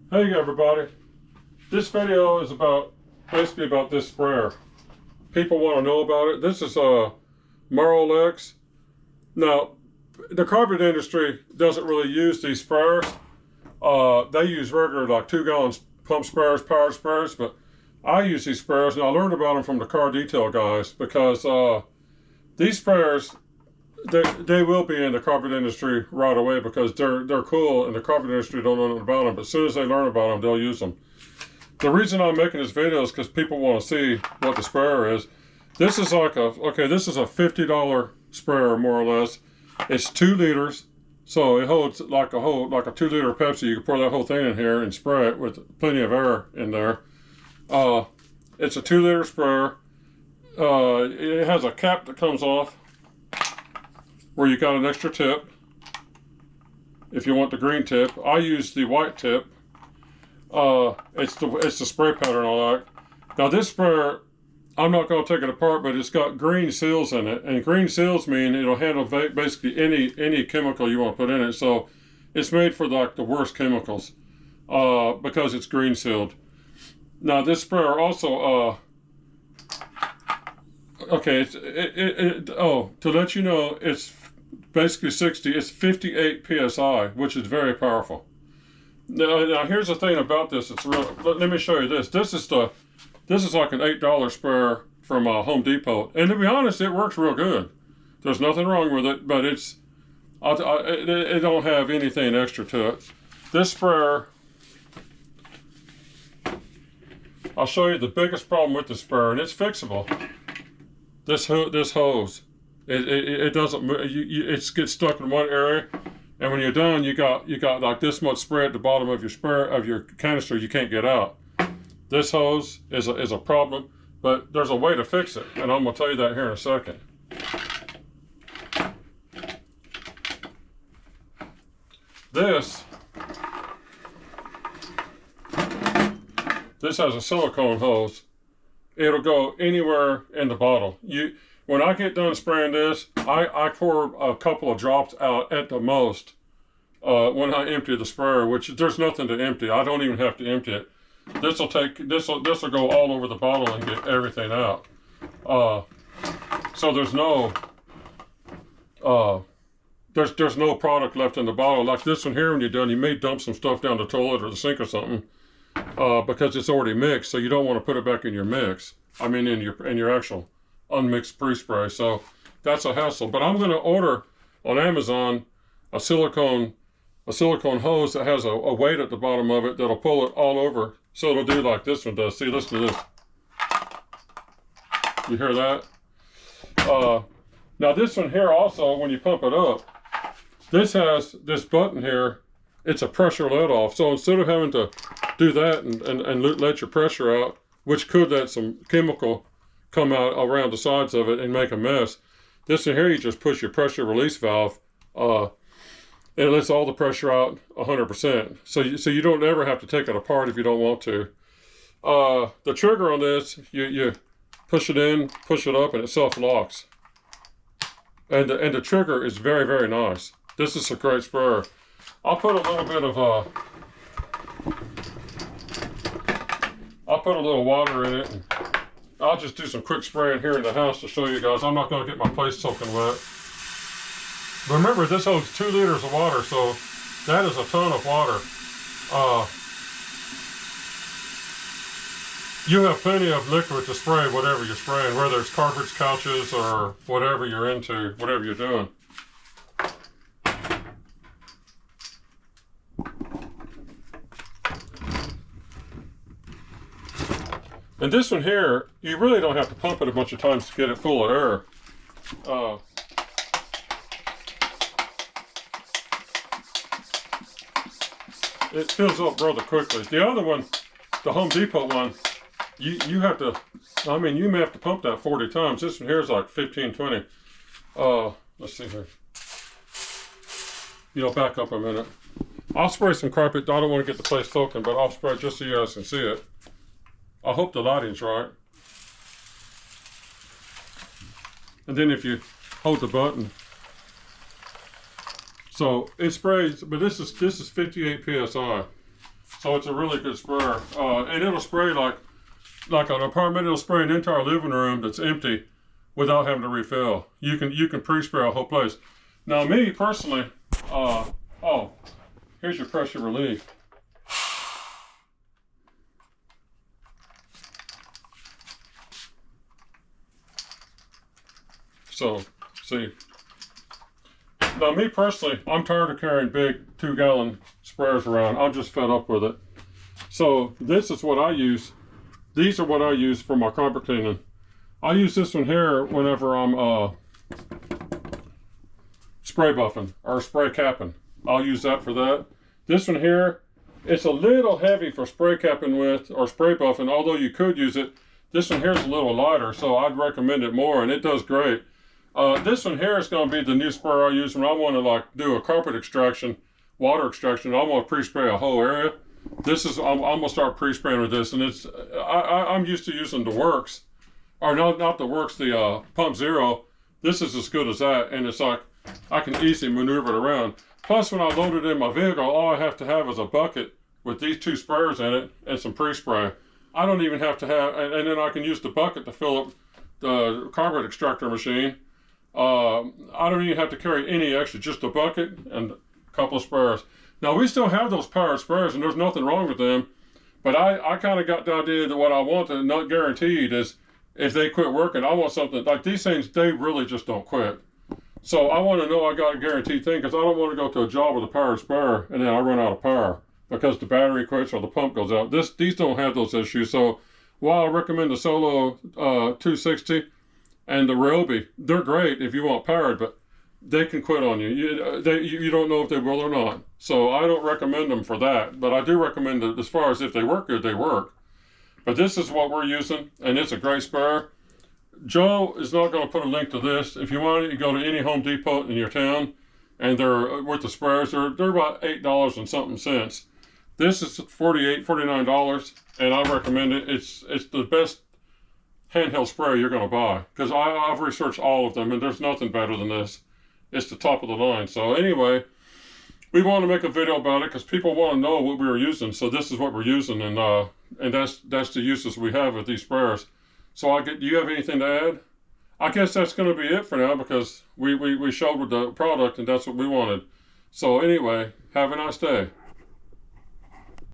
Hey everybody, this video is basically about this sprayer. People want to know about it. This is a Marolex. Now, the carpet industry doesn't really use these sprayers. They use regular like 2-gallon pump sprayers, power sprayers, but I use these sprayers and I learned about them from the car detail guys because these sprayers, they will be in the carpet industry right away because they're cool and the carpet industry don't know about them. But as soon as they learn about them, they'll use them. The reason I'm making this video is because people want to see what the sprayer is. This is like this is a $50 sprayer more or less. It's 2 liters, so it holds like a 2-liter Pepsi. You can pour that whole thing in here and spray it with plenty of air in there. It's a 2-liter sprayer. It has a cap that comes off where you got an extra tip if you want the green tip. I use the white tip. It's the spray pattern I like. Now this sprayer, I'm not going to take it apart, but it's got green seals in it, and green seals mean it'll handle basically any chemical you want to put in it. So it's made for like the worst chemicals because it's green sealed. Now this sprayer also to let you know, it's basically it's 58 psi, which is very powerful. Now here's the thing about this. It's real. Let me show you this. This is like an $8 sprayer from Home Depot, and to be honest, it works real good. There's nothing wrong with it, but it don't have anything extra to it. This sprayer, I'll show you the biggest problem with the sprayer, and it's fixable. This hose, it doesn't move. It gets stuck in one area, and when you're done, you got like this much spray at the bottom of your canister you can't get out. This hose is a problem, but there's a way to fix it, and I'm gonna tell you that here in a second. This has a silicone hose. It'll go anywhere in the bottle. When I get done spraying this, I pour a couple of drops out at the most when I empty the sprayer, which there's nothing to empty. I don't even have to empty it. This will go all over the bottle and get everything out. So there's no product left in the bottle. Like this one here, when you're done, you may dump some stuff down the toilet or the sink or something. Because it's already mixed, so you don't want to put it back in your mix. I mean, in your actual unmixed pre-spray. So that's a hassle. But I'm going to order on Amazon a silicone hose that has a weight at the bottom of it that'll pull it all over. So it'll do like this one does. See, listen to this. You hear that? Now this one here also, when you pump it up, this has this button here. It's a pressure let off. So instead of having to do that and let your pressure out, which could let some chemical come out around the sides of it and make a mess, this in here, you just push your pressure release valve, and it lets all the pressure out 100%. So you don't ever have to take it apart if you don't want to. The trigger on this, you push it in, push it up, and it self-locks. And the trigger is very, very nice. This is a great sprayer. I'll put a little water in it, and I'll just do some quick spraying here in the house to show you guys. I'm not going to get my place soaking wet. But remember, this holds 2 liters of water, so that is a ton of water. You have plenty of liquid to spray whatever you're spraying, whether it's carpets, couches, or whatever you're into, whatever you're doing. And this one here, you really don't have to pump it a bunch of times to get it full of air. It fills up rather quickly. The other one, the Home Depot one, you have to, I mean, you may have to pump that 40 times. This one here is like 15, 20. Let's see here. Back up a minute. I'll spray some carpet. I don't want to get the place soaking, but I'll spray just so you guys can see it. I hope the lighting's right. And then if you hold the button, so it sprays, but this is 58 psi. So it's a really good sprayer. And it'll spray like an apartment, it'll spray an entire living room that's empty without having to refill. You can pre-spray a whole place. Now me personally, oh, here's your pressure relief. So, see. Now me personally, I'm tired of carrying big 2-gallon sprayers around. I'm just fed up with it. So this is what I use. These are what I use for my carpet cleaning. I use this one here whenever I'm spray buffing or spray capping. I'll use that for that. This one here, it's a little heavy for spray capping with or spray buffing, although you could use it. This one here is a little lighter, so I'd recommend it more, and it does great. This one here is going to be the new sprayer I use when I want to like do a carpet extraction, water extraction. I want to pre-spray a whole area. I'm going to start pre-spraying with this, and I'm used to using the Works, or not the Works, the Pump Zero. This is as good as that, and it's like I can easily maneuver it around. Plus, when I load it in my vehicle, all I have to have is a bucket with these 2 sprayers in it and some pre-spray. I don't even have to have, and then I can use the bucket to fill up the carpet extractor machine. I don't even have to carry any extra, just a bucket and a couple of sprayers. Now, we still have those powered sprayers, and there's nothing wrong with them, but I kind of got the idea that what I want, and not guaranteed, is if they quit working, I want something, like these things, they really just don't quit. So I want to know I got a guaranteed thing, because I don't want to go to a job with a powered sprayer, and then I run out of power, because the battery quits or the pump goes out. These don't have those issues, so while I recommend the Solo 260, and the Ryobi, they're great if you want powered, but they can quit on you. You don't know if they will or not. So I don't recommend them for that, but I do recommend that as far as if they work good, they work. But this is what we're using, and it's a great sprayer. Joe is not going to put a link to this. If you want it, you go to any Home Depot in your town, and they're with the sprayers. They're about $8 and something cents. This is $48, $49, and I recommend it. It's the best handheld sprayer you're going to buy, because I've researched all of them, and there's nothing better than this. It's the top of the line. So anyway, we want to make a video about it because people want to know what we were using. So this is what we're using, and that's the uses we have with these sprayers. So do you have anything to add? I guess that's going to be it for now, because we showed with the product, and that's what we wanted. So anyway, have a nice day.